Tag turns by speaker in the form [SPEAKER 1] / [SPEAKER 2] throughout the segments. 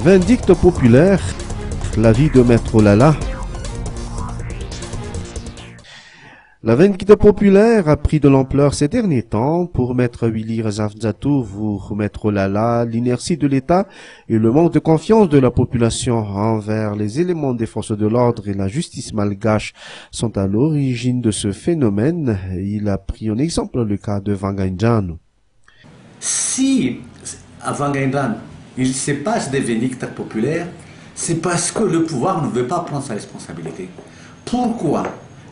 [SPEAKER 1] Vindicte populaire, la vie de Maître Lala. La vindicte populaire a pris de l'ampleur ces derniers temps pour Maître Willy Razafzatou, pour Maître Lala. L'inertie de l'État et le manque de confiance de la population envers les éléments des forces de l'ordre et la justice malgache sont à l'origine de ce phénomène. Il a pris en exemple le cas de Wangaindjan.
[SPEAKER 2] Si à Wangaindjan, il se passe des vindictes populaires, c'est parce que le pouvoir ne veut pas prendre sa responsabilité. Pourquoi?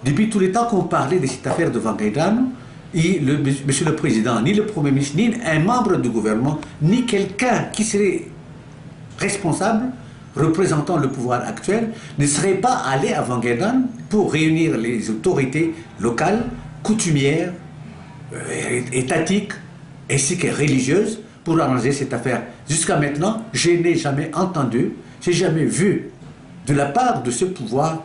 [SPEAKER 2] Depuis tout le temps qu'on parlait de cette affaire de Wangaindjan, Monsieur le Président, ni le Premier ministre, ni un membre du gouvernement, ni quelqu'un qui serait responsable, représentant le pouvoir actuel, ne serait pas allé à Wangaindjan pour réunir les autorités locales, coutumières, étatiques, ainsi que religieuses, pour arranger cette affaire. Jusqu'à maintenant, je n'ai jamais entendu, je n'ai jamais vu de la part de ce pouvoir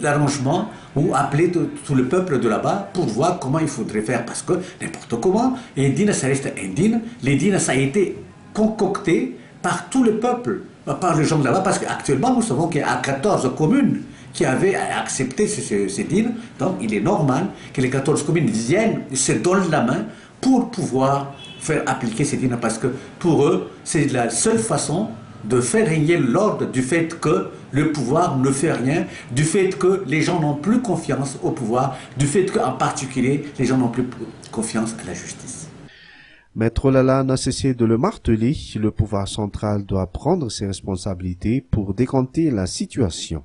[SPEAKER 2] l'arrangement ou appeler tout le peuple de là-bas pour voir comment il faudrait faire. Parce que n'importe comment, Indine, ça reste Indine. L'Indine, ça a été concocté par tout le peuple, par les gens de là-bas. Parce qu'actuellement, nous savons qu'il y a 14 communes qui avaient accepté ces dînes. Donc, il est normal que les 14 communes viennent, se donnent la main pour pouvoir faire appliquer ces dînes. Parce que pour eux, c'est la seule façon de faire régner l'ordre du fait que le pouvoir ne fait rien, du fait que les gens n'ont plus confiance au pouvoir, du fait qu'en particulier, les gens n'ont plus confiance à la justice.
[SPEAKER 1] Maître Lala n'a cessé de le marteler, le pouvoir central doit prendre ses responsabilités pour décanter la situation.